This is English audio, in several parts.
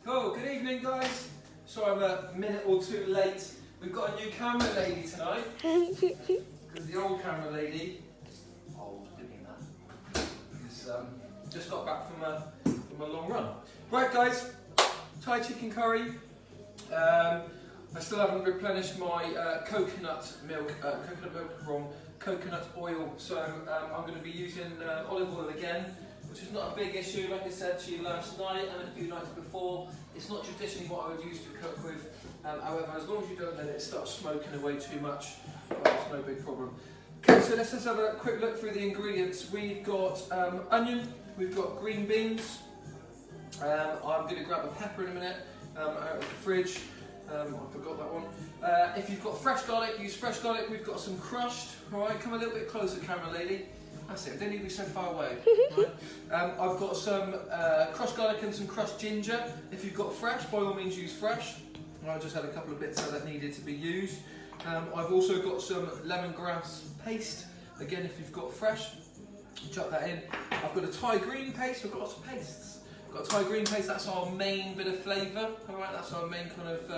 Oh, good evening, guys. Sorry I'm a minute or two late. We've got a new camera lady tonight. Because the old camera lady, old, didn't mean that, is, just got back from a long run. Right, guys, Thai chicken curry. I still haven't replenished my coconut milk from coconut oil, so I'm going to be using olive oil again, which is not a big issue. Like I said to you last night and a few nights before, it's not traditionally what I would use to cook with. However, as long as you don't let it start smoking away too much, it's no big problem. Okay, so let's just have a quick look through the ingredients. We've got onion, we've got green beans. I'm going to grab a pepper in a minute out of the fridge. I forgot that one. If you've got fresh garlic, use fresh garlic. We've got some crushed. Alright, come a little bit closer, camera lady. That's it, don't need to be so far away. Right. I've got some crushed garlic and some crushed ginger. If you've got fresh, by all means use fresh. I just had a couple of bits that needed to be used. I've also got some lemongrass paste. Again, if you've got fresh, chuck that in. I've got a Thai green paste. We've got lots of pastes. Got a Thai green paste, that's our main bit of flavour. Alright, that's our main kind of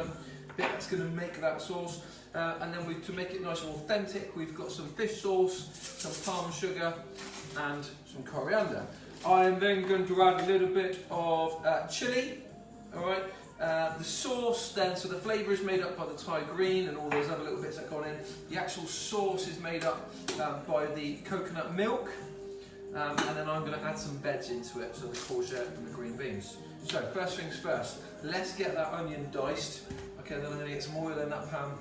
bit that's going to make that sauce. And then to make it nice and authentic, we've got some fish sauce, some palm sugar, and some coriander. I'm then going to add a little bit of chilli. Alright, the sauce then, so the flavour is made up by the Thai green and all those other little bits that go in. The actual sauce is made up by the coconut milk. And then I'm going to add some veg into it, so the courgette and the green beans. So first things first, let's get that onion diced. Okay, then I'm going to get some oil in that pan,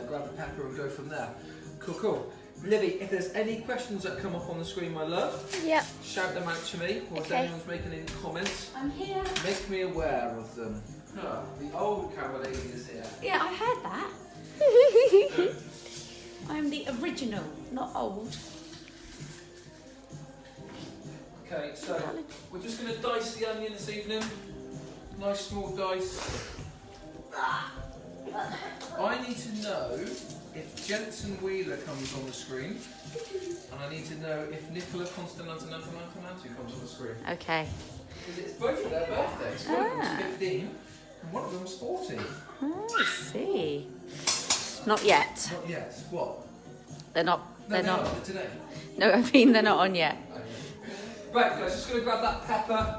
grab the pepper and go from there. Cool, cool. Livy, if there's any questions that come up on the screen, my love, yep, shout them out to me, or if anyone's making any comments, I'm here. Make me aware of them. Oh, the old camera lady is here. Yeah, I heard that. I'm the original, not old. Okay, so we're just going to dice the onion this evening. Nice small dice. I need to know if Jensen Wheeler comes on the screen, and I need to know if Nicola Constantinopoulou comes on the screen. Okay. Because it's both of their birthdays. One of them's 15 and one of them's 40. Oh, I see. Not yet. Not yet. What? They're not. They're not. Are today. No, I mean they're not on yet. Right, guys, just going to grab that pepper.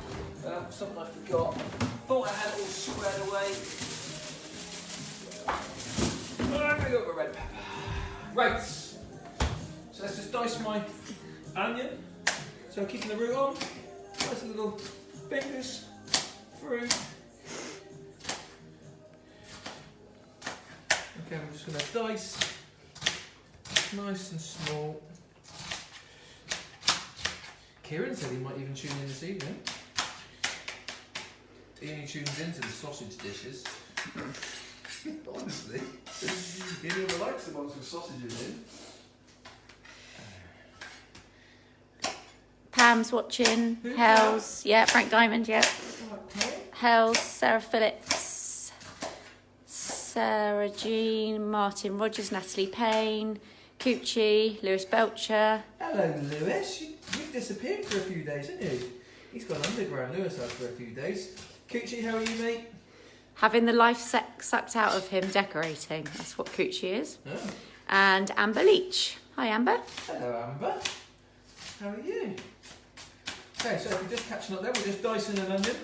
Something I forgot. Thought I had it all squared away. I'm going to go with a red pepper. Right. So let's just dice my onion. So I'm keeping the root on. Nice little fingers through. Okay, I'm just going to dice. Nice and small. Kieran said he might even tune in this evening. He only tunes into the sausage dishes. Honestly. He never likes the ones with sausages in. Pam's watching. Who's Hells. Yeah, Frank Diamond, yeah. Okay. Hells, Sarah Phillips, Sarah Jean, Martin Rogers, Natalie Payne, Coochie, Lewis Belcher. Hello, Lewis. You've disappeared for a few days, haven't you? He's gone underground, Lewis has, for a few days. Coochie, how are you, mate? Having the life sucked out of him decorating. That's what Coochie is. Oh. And Amber Leach. Hi, Amber. Hello, Amber. How are you? Okay, so if we're just catching up there, we're just dicing an onion.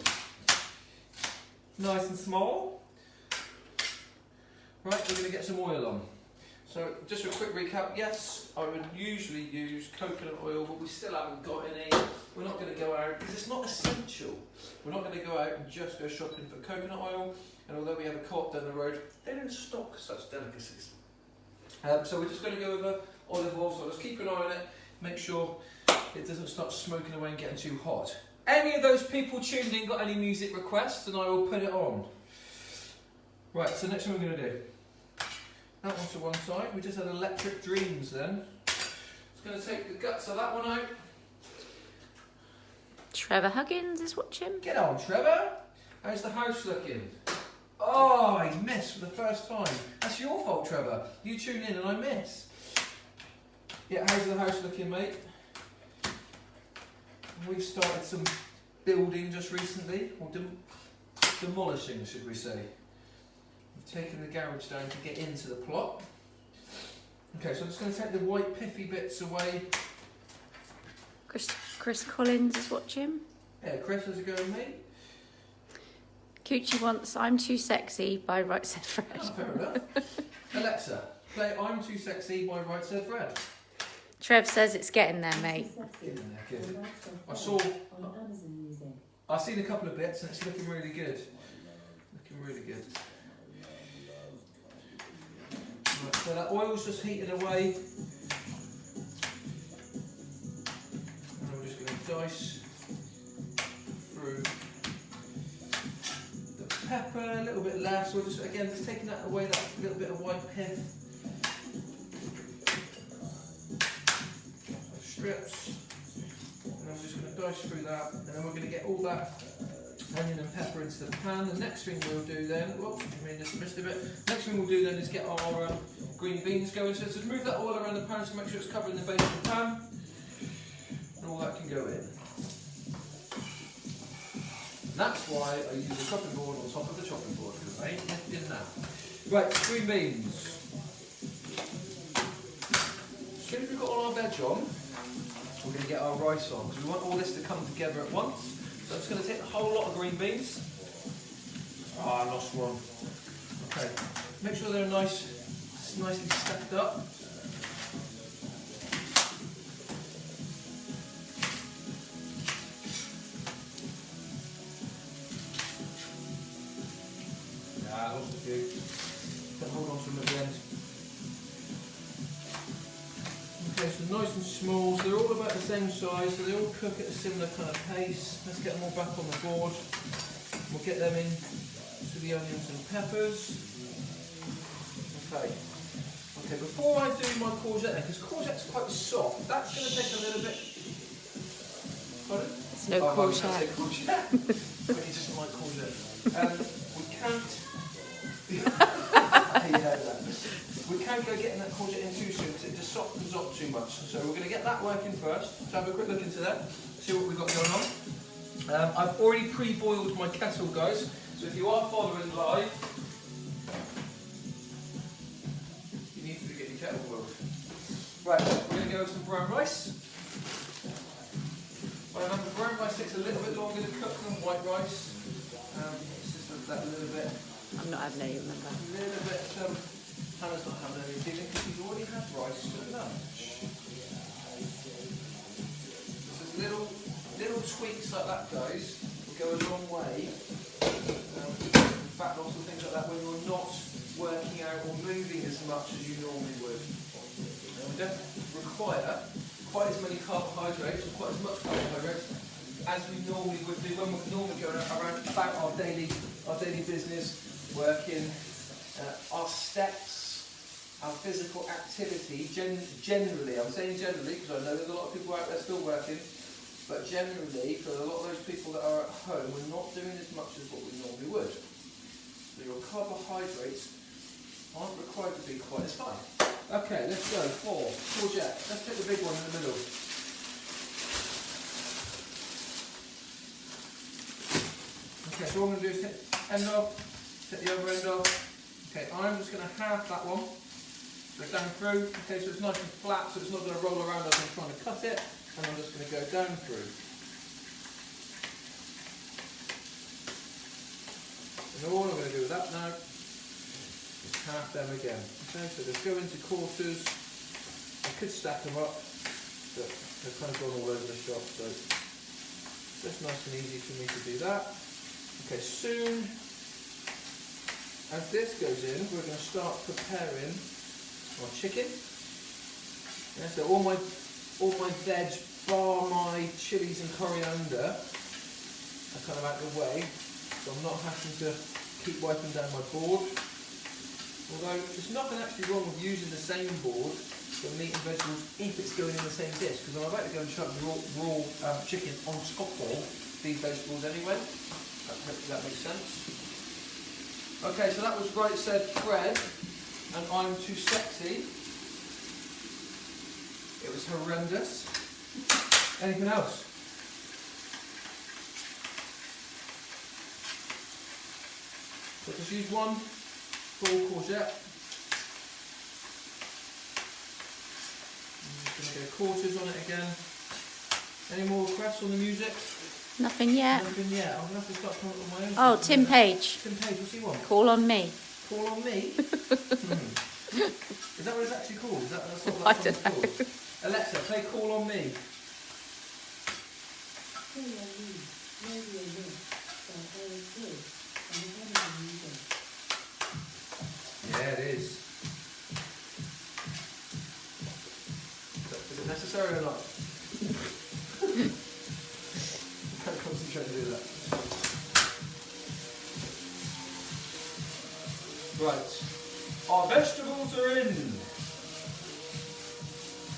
Nice and small. Right, we're going to get some oil on. So just a quick recap, yes, I would usually use coconut oil, but we still haven't got any. We're not going to go out, because it's not essential. We're not going to go out and just go shopping for coconut oil, and although we have a co-op down the road, they don't stock such delicacies. So we're just going to go with olive oil, so let's keep an eye on it, make sure it doesn't start smoking away and getting too hot. Any of those people tuned in got any music requests, and I will put it on. Right, so next thing we're going to do. That one to one side. We just had Electric Dreams then. Just going to take the guts of that one out. Trevor Huggins is watching. Get on, Trevor. How's the house looking? Oh, he missed for the first time. That's your fault, Trevor. You tune in and I miss. Yeah, how's the house looking, mate? We've started some building just recently. demolishing, should we say. We've taken the garage down to get into the plot. Okay, so I'm just going to take the white piffy bits away. Chris Collins is watching. Yeah, Chris, how's it going, mate? Coochie wants I'm Too Sexy by Right Said Fred. Oh, fair enough. Alexa, play I'm Too Sexy by Right Said Fred. Trev says it's getting there, mate. Getting there, good. I've seen a couple of bits and it's looking really good. Looking really good. Right, so that oil's just heating away. And we're just going to dice through the pepper, a little bit less. We're just, again, just taking that away, that little bit of white pith. Strips. And then we're just going to dice through that. And then we're going to get all that onion and pepper into the pan. The next thing we'll do then, whoops, I mean just missed a bit. Next thing we'll do then is get our green beans going. So just move that oil around the pan to make sure it's covering the base of the pan. And all that can go in. And that's why I use a chopping board on top of the chopping board, because I ain't lifting that. Right, green beans. As soon as we've got all our veg on, we're going to get our rice on, because we want all this to come together at once. So I'm just going to take a whole lot of green beans. Ah, I lost one. Okay, make sure they're nicely stacked up. Yeah, I lost a few. Can hold on to them at the end. Okay, so nice and small, so they're all about the same size, so they all cook at a similar kind of pace. Let's get them all back on the board. We'll get them in to the onions and peppers. Okay. Okay, before I do my courgette, because courgette's quite soft, that's going to take a little bit. Pardon? It's no courgette. I was going to say courgette. But you just like courgette. We can't. I hate that. We can't go getting that courgette in too soon because it just softens up too much. So we're going to get that working first. So have a quick look into that, see what we've got going on. I've already pre-boiled my kettle, guys. So if you are following live, you need to get your kettle boiled. Right, we're going to go with some brown rice. Well, remember, brown rice takes a little bit longer to cook than white rice. It's just that a little bit. I'm not having any, remember. A little bit. Hannah's not having any feeling because she's already had rice for lunch. So little tweaks like that, guys, will go a long way. Fat loss and things like that when you're not working out or moving as much as you normally would. And we don't require quite as many carbohydrates or quite as much carbohydrates as we normally would do when we're normally going around about our daily business, working, our steps, our physical activity. Generally, I'm saying generally because I know there's a lot of people out there still working, but generally for a lot of those people that are at home, we're not doing as much as what we normally would. So your carbohydrates aren't required to be quite as high. Okay, let's go for courgette. Let's take the big one in the middle. Okay, so what I'm going to do is take the end off, take the other end off. Okay, I'm just going to halve that one. Go down through. Okay, so it's nice and flat, so it's not going to roll around as I'm trying to cut it. And I'm just going to go down through. And all I'm going to do with that now is half them again. Okay, so just go into quarters. I could stack them up, but they've kind of gone all over the shop, so just nice and easy for me to do that. Okay, soon as this goes in, we're going to start preparing our chicken. Yeah, so all my veg, bar my chilies and coriander, are kind of out of the way, so I'm not having to keep wiping down my board. Although there's nothing actually wrong with using the same board for meat and vegetables if it's going in the same dish, because I'm about to go and chuck raw chicken on top of these vegetables anyway. Hopefully that makes sense. Okay, so that was Right Said Fred, and I'm Too Sexy. It was horrendous. Anything else? So just use one full courgette. I'm just going to go quarters on it again. Any more requests on the music? Nothing yet. Nothing yet. I'm going to have to start coming up with my own. Oh, Tim Page. Tim Page, what's he want? Call on me. Call on me? Is that what it's actually called? Is that sort of I that don't song's called? Alexa, play Call on Me. Yeah, it is. Is it necessary or not? Can't concentrate to do that. Right. Our vegetables are in.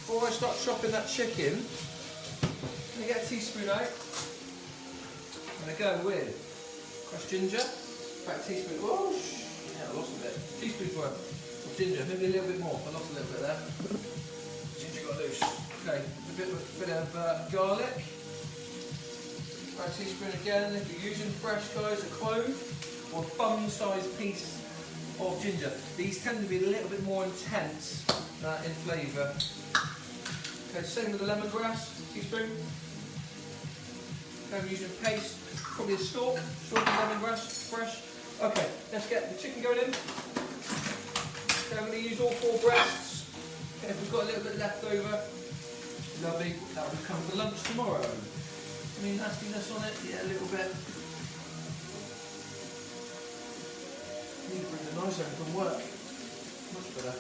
Before I start chopping that chicken, I'm going to get a teaspoon out. I'm going to go with crushed ginger, about a teaspoon. Oh, yeah, I lost a bit. Teaspoon's worth of ginger, maybe a little bit more. I lost a little bit there. Ginger got loose. Okay, a bit of garlic. About a teaspoon again. If you're using fresh, guys, a clove or a thumb-sized piece of ginger. These tend to be a little bit more intense in flavour. Okay, same with the lemongrass, teaspoon. Okay, I'm using paste, probably a stalk of lemongrass, fresh. Okay, let's get the chicken going in. Okay, I'm going to use all 4 breasts. Okay, if we've got a little bit left over, lovely, that will come for lunch tomorrow. Any nastiness on it? Yeah, a little bit. Need to bring the knives home from work. Much better.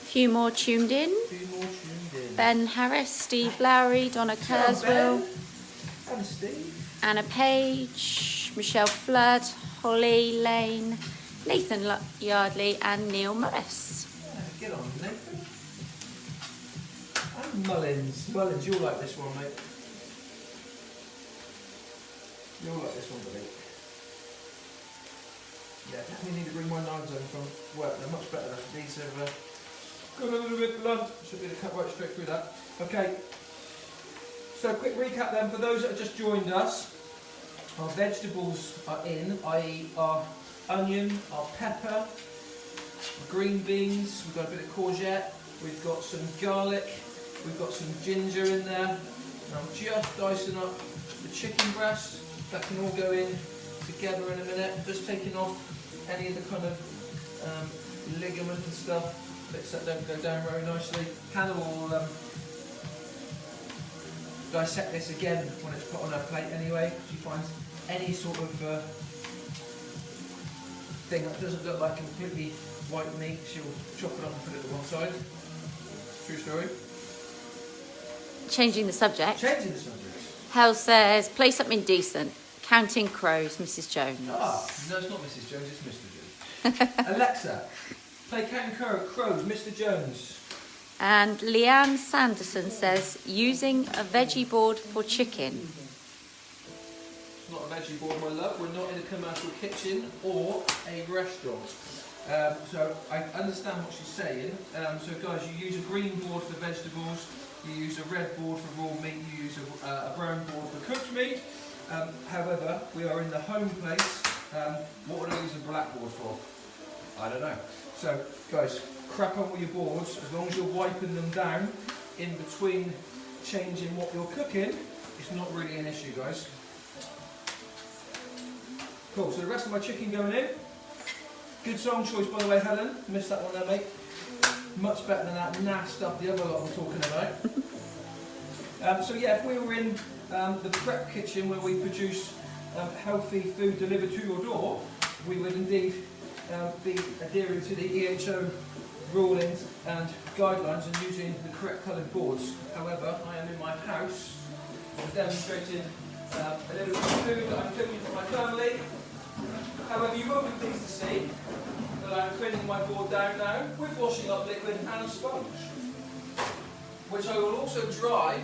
Few more tuned in. Ben Harris, Steve Lowry, Donna Kurzweil, And Steve. Anna Page, Michelle Flood, Holly Lane, Nathan Yardley and Neil Morris. Yeah, get on, Nathan. And Mullins. Mullins, you'll like this one, mate. You'll like this one, buddy. Yeah, definitely need to bring my knives home from work. They're much better. These have got a little bit blunt. Should be able to cut right straight through that. Okay. So quick recap then for those that have just joined us. Our vegetables are in, i.e. our onion, our pepper, our green beans. We've got a bit of courgette. We've got some garlic. We've got some ginger in there. And I'm just dicing up the chicken breast. That can all go in together in a minute. Just taking off any of the kind of ligament and stuff, bits that don't go down very nicely. Hannah will dissect this again when it's put on her plate anyway. She finds any sort of thing that doesn't look like completely white meat, she'll chop it up and put it to one side. True story. Changing the subject. Changing the subject. Hal says, play something decent. Counting Crows, Mrs. Jones. Ah, no, it's not Mrs. Jones, it's Mr. Jones. Alexa, play Counting Crows, Mr. Jones. And Leanne Sanderson says, using a veggie board for chicken. It's not a veggie board, my love. We're not in a commercial kitchen or a restaurant. So I understand what she's saying. So guys, you use a green board for vegetables, you use a red board for raw meat, you use a brown board for cooked meat. However, we are in the home place. What would I use a black board for? I don't know. So guys, crack on with your boards. As long as you're wiping them down in between changing what you're cooking, it's not really an issue, guys. Cool, so the rest of my chicken going in. Good song choice, by the way, Helen. Missed that one there, mate. Much better than that naff stuff the other lot were talking about. So yeah, if we were in the prep kitchen where we produce healthy food delivered to your door, we would indeed be adhering to the EHO rulings and guidelines and using the correct coloured boards. However, I am in my house demonstrating a little bit of food that I'm cooking for my family. However, you will be pleased to see that I'm cleaning my board down now with washing up liquid and a sponge, which I will also dry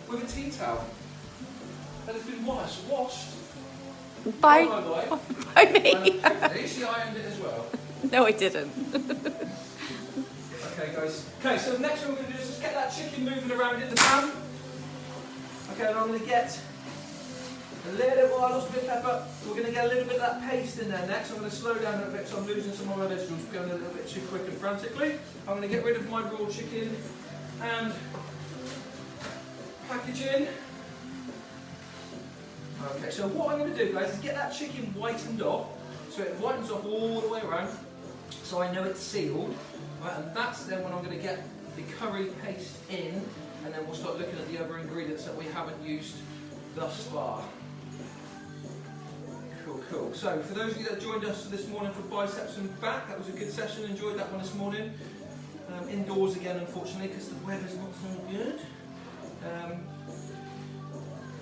with a tea towel that has been washed By my wife. By me. And hopefully she ironed it as well. No, I didn't. Okay, guys. Okay, so the next thing we're going to do is just get that chicken moving around in the pan. Okay, and I'm going to get A little, oh, I lost a bit of pepper. We're going to get a little bit of that paste in there next. I'm going to slow down a bit so I'm losing some of my vegetables, going a little bit too quick and frantically. I'm going to get rid of my raw chicken and packaging. Okay, so what I'm going to do, guys, is get that chicken whitened off, so it whitens off all the way around, so I know it's sealed. Right, and that's then when I'm going to get the curry paste in, and then we'll start looking at the other ingredients that we haven't used thus far. Cool. So, for those of you that joined us this morning for biceps and back, that was a good session. Enjoyed that one this morning. Indoors again, unfortunately, because the weather's not so good.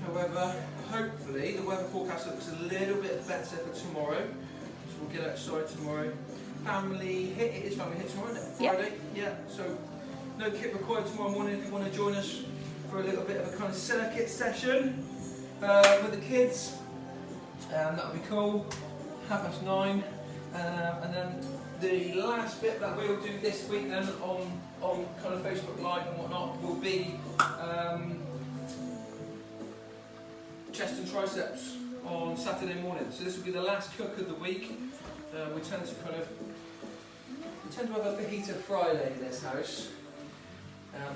However, hopefully the weather forecast looks a little bit better for tomorrow. So we'll get outside tomorrow. Family hit, it is family hit tomorrow, isn't it? Friday? Yeah. So no kit required tomorrow morning if you want to join us for a little bit of a kind of circuit session with the kids. That would be cool. 9:30. And then the last bit that we'll do this week then on kind of Facebook Live and whatnot will be chest and triceps on Saturday morning. So this will be the last cook of the week. We tend to have a fajita Friday in this house.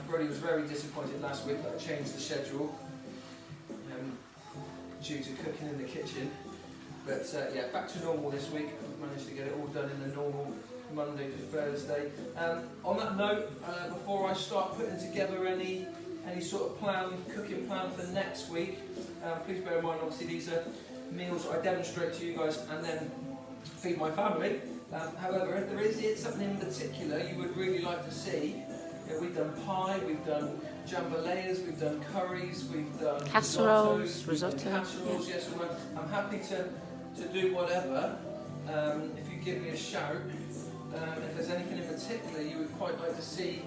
Brody was very disappointed last week that I changed the schedule due to cooking in the kitchen. But yeah, back to normal this week. We've managed to get it all done in the normal Monday to Thursday. On that note, before I start putting together any sort of cooking plan for next week, please bear in mind, obviously these are meals I demonstrate to you guys and then feed my family. However, if there is something in particular you would really like to see, we've done pie, we've done jambalayas, we've done curries, we've done casseroles, risotto. Casseroles, yeah. Yes, I'm happy to do whatever. If you give me a shout, if there's anything in particular you would quite like to see,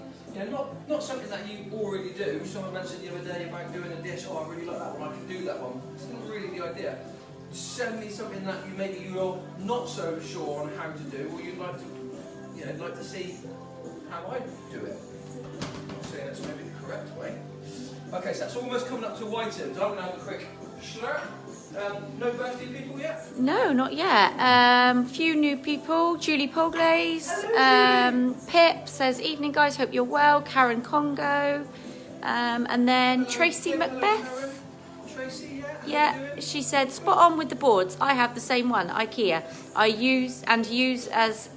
not something that you already do. Someone mentioned the other day about doing a dish. Oh, I really like that one. I can do that one. It's not really the idea. Send me something that you're not so sure on how to do, or you'd like to see how I do it. I'm saying that's maybe the correct way. Okay, so that's almost coming up to whitened. I'm going to have a quick slurp. No birthday people yet? No, not yet. Few new people. Julie Poglaze. Pip says, evening guys, hope you're well. Karen Congo. And then Tracy Macbeth. Tracy, yeah? Yeah, she said, spot on with the boards. I have the same one, IKEA. I use as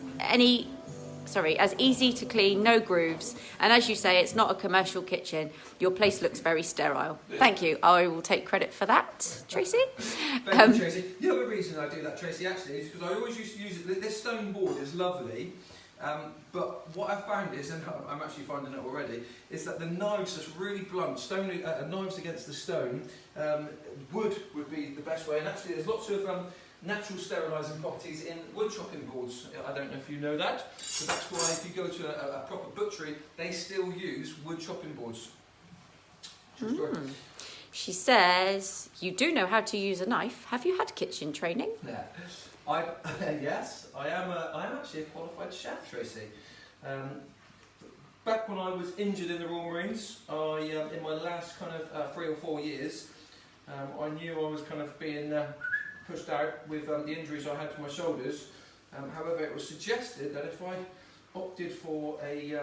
easy to clean, no grooves. And as you say, it's not a commercial kitchen. Your place looks very sterile. Thank you. I will take credit for that, Tracy. Thank you, Tracy. The other reason I do that, Tracy, actually, is because I always used to use it. This stone board is lovely. But what I found is, and I'm actually finding it already, is that the knives are really blunt. Knives against the stone, wood would be the best way. And actually, there's lots of natural sterilising properties in wood chopping boards. I don't know if you know that, so that's why if you go to a proper butchery, they still use wood chopping boards. She says, you do know how to use a knife. Have you had kitchen training? Yeah. Yes, I am actually a qualified chef, Tracy. Back when I was injured in the Royal Marines, in my last kind of 3 or 4 years, I knew I was kind of being pushed out with the injuries I had to my shoulders. However, it was suggested that if I opted for a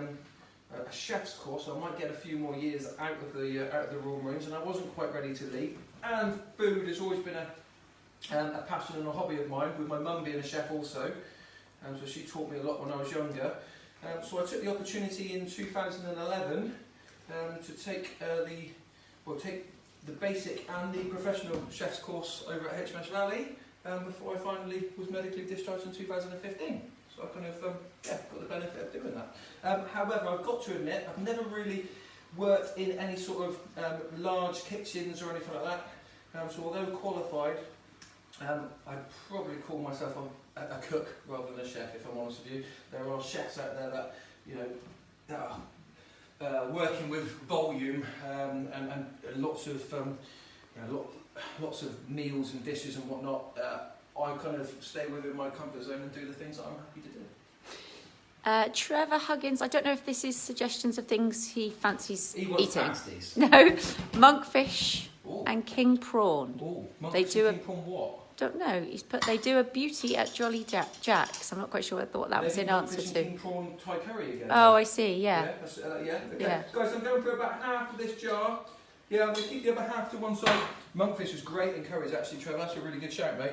chef's course, I might get a few more years out of the Royal Marines, and I wasn't quite ready to leave. And food has always been a passion and a hobby of mine, with my mum being a chef also. So she taught me a lot when I was younger. So I took the opportunity in 2011 to take the basic and the professional chef's course over at HMS Valley before I finally was medically discharged in 2015. So I kind of got the benefit of doing that. However, I've got to admit, I've never really worked in any sort of large kitchens or anything like that. So although qualified, I'd probably call myself a cook rather than a chef, if I'm honest with you. There are chefs out there that, that are working with volume and lots of lots of meals and dishes and whatnot. I kind of stay within my comfort zone and do the things that I'm happy to do. Trevor Huggins, I don't know if this is suggestions of things he fancies He wants eating. pasties. No, monkfish, Ooh. and king prawn. Ooh, They do a- king prawn what? Don't know. They do a beauty at Jolly Jack's. I'm not quite sure what that was in answer Monkfish and to. king prawn Thai curry again. Oh, I see. Yeah. Yeah. Okay. Yeah. Guys, I'm going for about half of this jar. Yeah, I'm going to keep the other half to one side. Monkfish is great in curries, actually, Trevor. That's a really good shout, mate.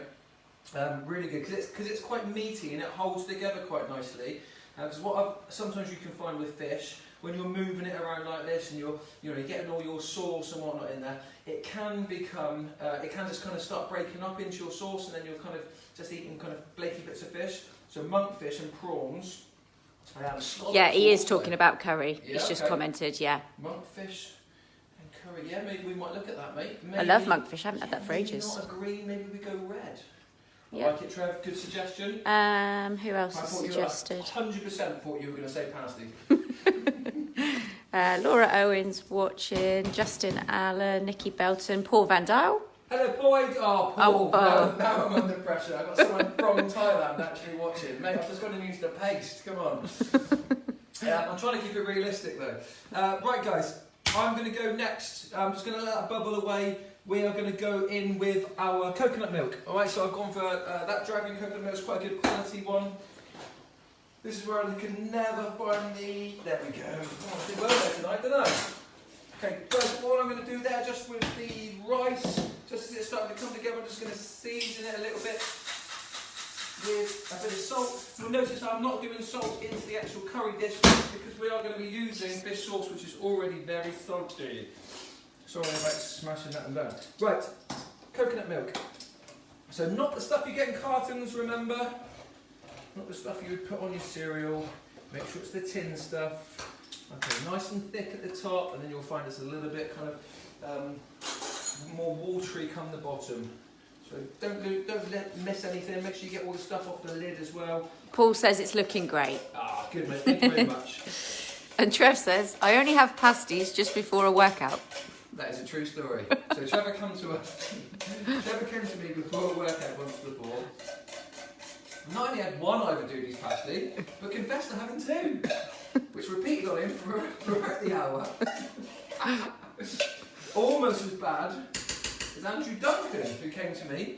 Really good, because it's quite meaty and it holds together quite nicely. Because sometimes you can find with fish, when you're moving it around like this and you're getting all your sauce and whatnot in there, it can become, it can just kind of start breaking up into your sauce, and then you're kind of just eating kind of flaky bits of fish. So monkfish and prawns. Yeah, he is talking about curry. Yeah, He's just okay. commented. Yeah. Monkfish and curry. Yeah, maybe we might look at that, mate. I love monkfish. I haven't had that for maybe ages. Not a green. Maybe we go red. Yeah. I like it, Trev. Good suggestion. Who else has suggested? 100% thought you were going to say pasty. Laura Owens watching, Justin Allen, Nikki Belton, Paul Van Dyle. Hello, Boyd. Oh, Paul. Oh. Now I'm under pressure. I've got someone from Thailand actually watching. Mate, I've just got to use the paste. Come on. I'm trying to keep it realistic though. Right, guys. I'm going to go next. I'm just going to let that bubble away. We are going to go in with our coconut milk. All right, so I've gone for that Dragon coconut milk. It's quite a good quality one. This is where I can never find the... There we go. Oh, I did well there tonight, didn't I? Okay, first of all, I'm going to do there just with the rice. Just as it's starting to come together, I'm just going to season it a little bit with a bit of salt. You'll notice I'm not doing salt into the actual curry dish because we are going to be using fish sauce, which is already very salty. Sorry about smashing that one down. Right, coconut milk. So not the stuff you get in cartons, remember? Not the stuff you would put on your cereal. Make sure it's the tin stuff. Okay, nice and thick at the top, and then you'll find it's a little bit kind of more watery come the bottom. So don't miss anything. Make sure you get all the stuff off the lid as well. Paul says it's looking great. Ah, good mate. Thank you very much. And Trev says, I only have pasties just before a workout. That is a true story. So Trevor came to me before a workout once before. Not only had one overdue pasty, but confessed to having two, which repeated on him for the hour. Almost as bad as Andrew Duncan, who came to me,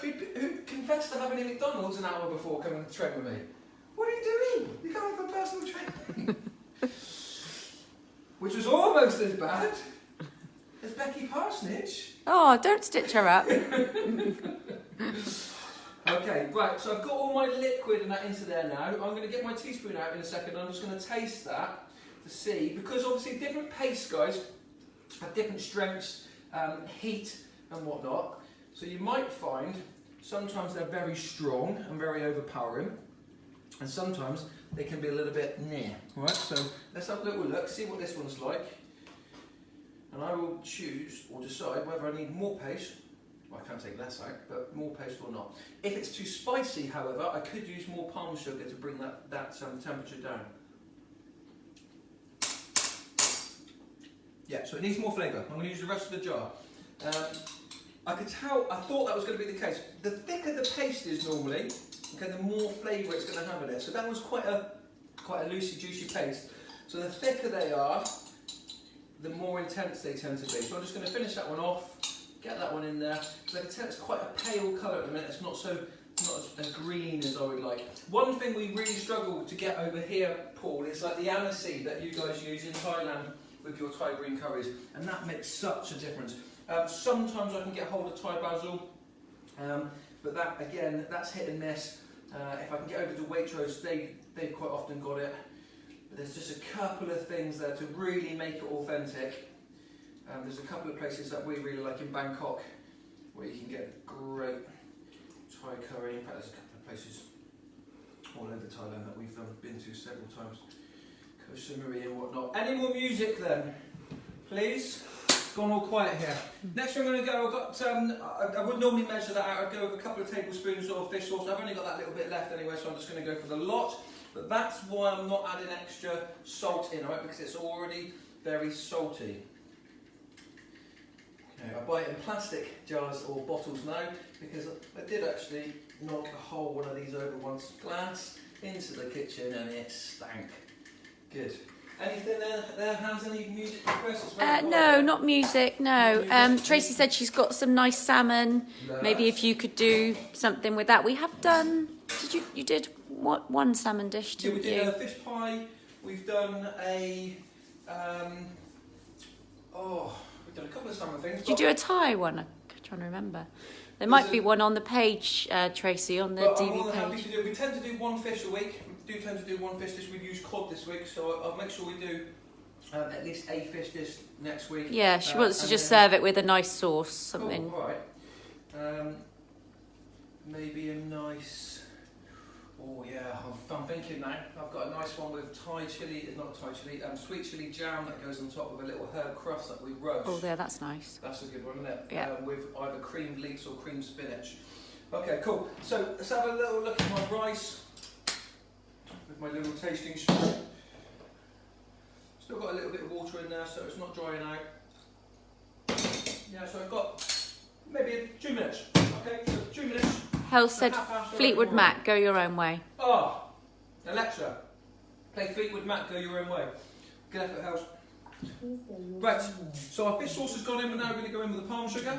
who confessed to having a McDonald's an hour before coming to train with me. What are you doing? You're coming for personal training. Which was almost as bad as Becky Parsonage. Oh, don't stitch her up. Okay, right, so I've got all my liquid and that into there now. I'm going to get my teaspoon out in a second. I'm just going to taste that to see, because obviously different pastes, guys, have different strengths, heat and whatnot. So you might find sometimes they're very strong and very overpowering, and sometimes they can be a little bit near. Right, so let's have a little look, see what this one's like. And I will choose or decide whether I need more paste. Well, I can't take less out, but more paste or not. If it's too spicy, however, I could use more palm sugar to bring that temperature down. Yeah, so it needs more flavour. I'm going to use the rest of the jar. I thought that was going to be the case. The thicker the paste is normally, okay, the more flavour it's going to have in it. So that was quite a loosey, juicy paste. So the thicker they are, the more intense they tend to be. So I'm just going to finish that one off. Get that one in there, because I can tell it's quite a pale colour at the minute. It's not as green as I would like. One thing we really struggle to get over here, Paul, is like the aniseed that you guys use in Thailand with your Thai green curries, and that makes such a difference. Sometimes I can get hold of Thai basil, but that again, that's hit and miss. If I can get over to Waitrose, they've quite often got it. But there's just a couple of things there to really make it authentic. There's a couple of places that we really like in Bangkok where you can get great Thai curry. In fact, there's a couple of places all over Thailand that we've been to several times. Koh Samui and whatnot. Any more music then, please? It's gone all quiet here. Next I'm going to go, I would normally measure that out. I'd go with a couple of tablespoons of fish sauce. I've only got that little bit left anyway, so I'm just going to go for the lot. But that's why I'm not adding extra salt in, right? Because it's already very salty. I buy it in plastic jars or bottles now, because I did actually knock a whole one of these over once, glass, into the kitchen, and it stank. Good. Anything there, Hans? Any music requests? No, not music, no. Tracy said she's got some nice salmon. Maybe if you could do something with that. We have done, you did one salmon dish, didn't you? Yeah, we did a fish pie. We've done a, we've done a couple of salmon things. Did you do a Thai one? I'm trying to remember. There might be one on the page, Tracy, on the DV page. We tend to do one fish a week. We do tend to do one fish dish. We've used cod this week, so I'll make sure we do at least a fish dish next week. Yeah, she wants to just serve it with a nice sauce, something. Oh, right. Maybe a nice... Oh yeah, I'm thinking now. I've got a nice one with Thai chilli, not Thai chilli, sweet chilli jam that goes on top with a little herb crust that we roast. Oh, yeah, that's nice. That's a good one, isn't it? Yeah. With either creamed leeks or creamed spinach. Okay, cool. So let's have a little look at my rice with my little tasting spoon. Still got a little bit of water in there, so it's not drying out. Yeah, so I've got maybe 2 minutes. Okay, so 2 minutes. Hell said Fleetwood Mac, go your own way. Oh, Alexa, play Fleetwood Mac, go your own way. Good effort, House. Right, so our fish sauce has gone in, but now we're going to go in with the palm sugar.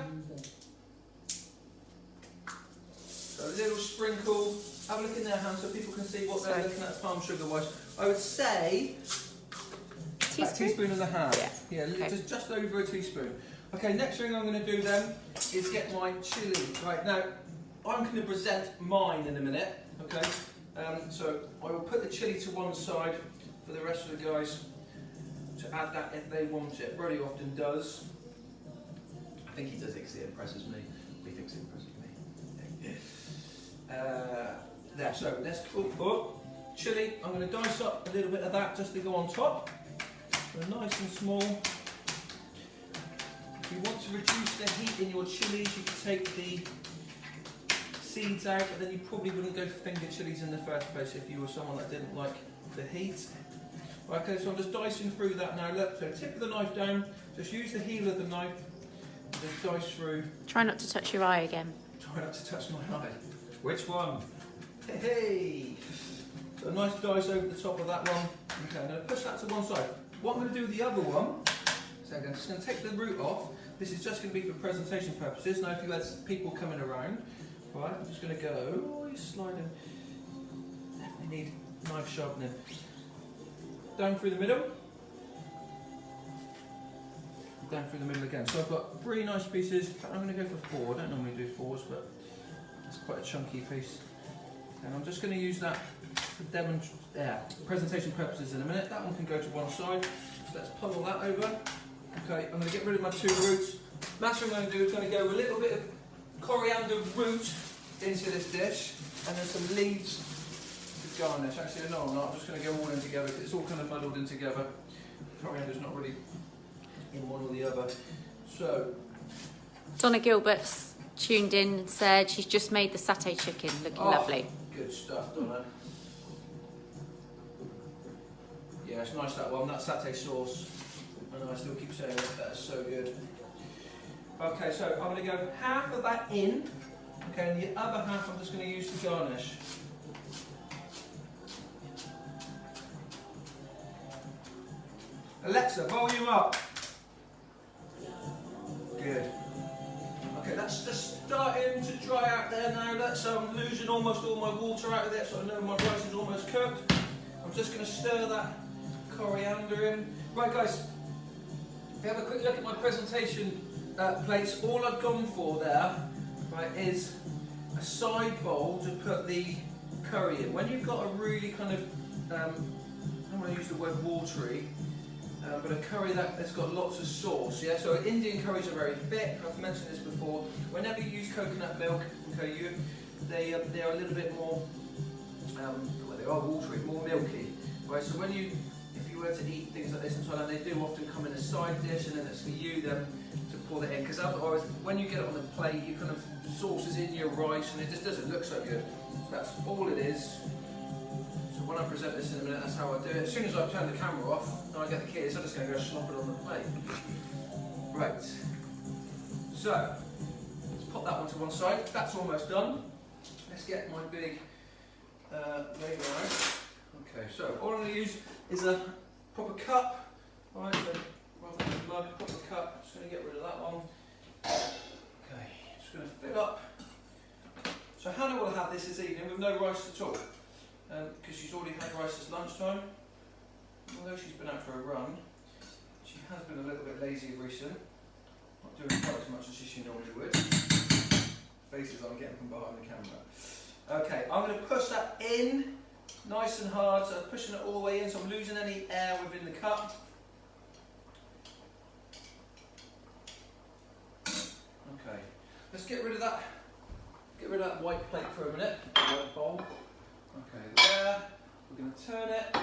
So a little sprinkle. Have a look in there, Hans, so people can see what they're looking at palm sugar wise. I would say a teaspoon and a half. Yeah, okay. Just over a teaspoon. Okay, next thing I'm going to do then is get my chilli. Right, now I'm going to present mine in a minute. Okay, so I will put the chilli to one side for the rest of the guys to add that if they want it. Brody often does. I think he does it because it impresses me. He thinks it impresses me. There, so let's put chilli. I'm going to dice up a little bit of that just to go on top. So nice and small. If you want to reduce the heat in your chilies, you can take the seeds out, but then you probably wouldn't go for finger chilies in the first place if you were someone that didn't like the heat. Okay, so I'm just dicing through that now. Look, so tip of the knife down, just use the heel of the knife, just dice through. Try not to touch your eye again. Try not to touch my eye. Which one? Hey! So a nice dice over the top of that one. Okay, I'm going to push that to one side. What I'm going to do with the other one, so I'm just going to take the root off. This is just going to be for presentation purposes. Now if you had people coming around, right, I'm just going to go, oh, you're sliding. Definitely need knife sharpening. Down through the middle. Down through the middle again. So I've got 3 nice pieces. I'm going to go for 4. I don't normally do 4s, but it's quite a chunky piece. And I'm just going to use that for presentation purposes in a minute. That one can go to one side. So let's pummel that over. Okay, I'm going to get rid of my 2 roots. Last thing I'm going to do is going to go with a little bit of coriander root into this dish, and then some leaves to garnish. Actually, no, I'm not. I'm just going to go all in together because it's all kind of muddled in together. Coriander's not really in one or the other. So, Donna Gilbert's tuned in and said she's just made the satay chicken, looking lovely. Good stuff, Donna. Yeah, it's nice that one. That satay sauce. I know I still keep saying it. That is so good. Okay, so I'm going to go half of that in. Okay, and the other half I'm just going to use to garnish. Alexa, volume up. Good. Okay, that's just starting to dry out there now. I'm losing almost all my water out of there, so I know my rice is almost cooked. I'm just going to stir that coriander in. Right, guys, if you have a quick look at my presentation plates, all I've gone for there, right, is a side bowl to put the curry in. When you've got a really kind of, I don't want to use the word watery, but a curry that's got lots of sauce, yeah? So Indian curries are very thick. I've mentioned this before. Whenever you use coconut milk, okay, they are a little bit more, well, they are watery, more milky, right? So if you were to eat things like this in Thailand, they do often come in a side dish, and then it's for you then to pour it in. Because otherwise, when you get it on the plate, you kind of sauce is in your rice, and it just doesn't look so good. That's all it is. So when I present this in a minute, that's how I do it. As soon as I turn the camera off and I get the kids, I'm just going to go slop it on the plate. Right. So, let's pop that one to one side. That's almost done. Let's get my big layer out. Okay, so all I'm going to use is a proper cup. Right, so rather than a mug, proper cup. Just going to get rid of that one. Okay, just going to fill up. So Hannah will have this evening with no rice at all, because she's already had rice this lunchtime. Although she's been out for a run, she has been a little bit lazy of recent. Not doing quite as much as she normally would. Faces I'm getting from behind the camera. Okay, I'm going to push that in nice and hard, so I'm pushing it all the way in, so I'm losing any air within the cup. Okay, let's get rid of that. Get rid of that white plate for a minute, white bowl. Okay, there. We're going to turn it.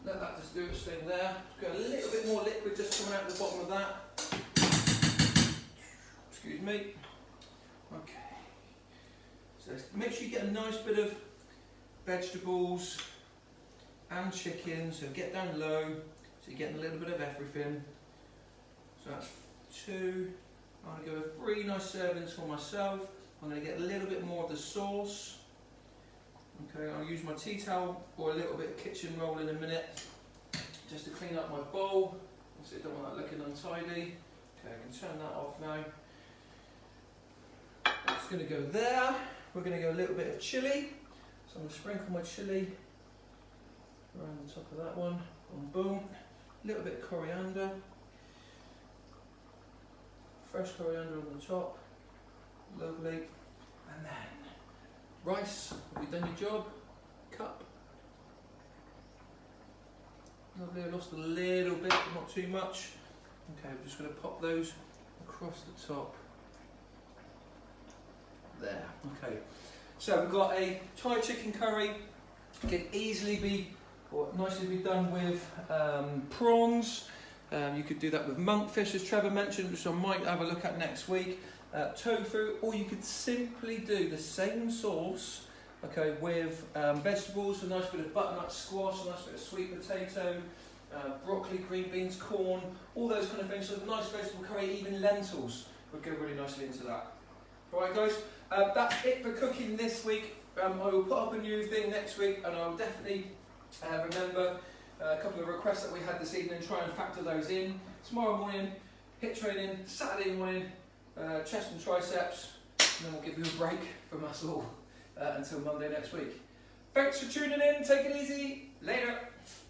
Let that just do its thing there. Got a little bit more liquid just coming out the bottom of that. Excuse me. Okay. So make sure you get a nice bit of vegetables and chicken. So get down low. So you're getting a little bit of everything. So that's 2. I'm going to go with 3 nice servings for myself. I'm going to get a little bit more of the sauce. Okay, I'll use my tea towel or a little bit of kitchen roll in a minute just to clean up my bowl. So I don't want that looking untidy. Okay, I can turn that off now. It's going to go there. We're going to go a little bit of chilli. So I'm going to sprinkle my chilli around the top of that one. Boom, boom. A little bit of coriander. Fresh coriander on the top. Lovely. And then rice. Have you done your job? Cup. Lovely. I lost a little bit, but not too much. Okay, I'm just going to pop those across the top. There. Okay. So we've got a Thai chicken curry. It can easily be, or nicely be done with prawns. You could do that with monkfish, as Trevor mentioned, which I might have a look at next week. Tofu, or you could simply do the same sauce, okay, with vegetables, a nice bit of butternut squash, a nice bit of sweet potato, broccoli, green beans, corn, all those kind of things. So a nice vegetable curry, even lentils would go really nicely into that. All right, guys, that's it for cooking this week. I will put up a new thing next week, and I will definitely remember a couple of requests that we had this evening and try and factor those in. Tomorrow morning, HIIT training, Saturday morning, chest and triceps, and then we'll give you a break from us all until Monday next week. Thanks for tuning in, take it easy, later.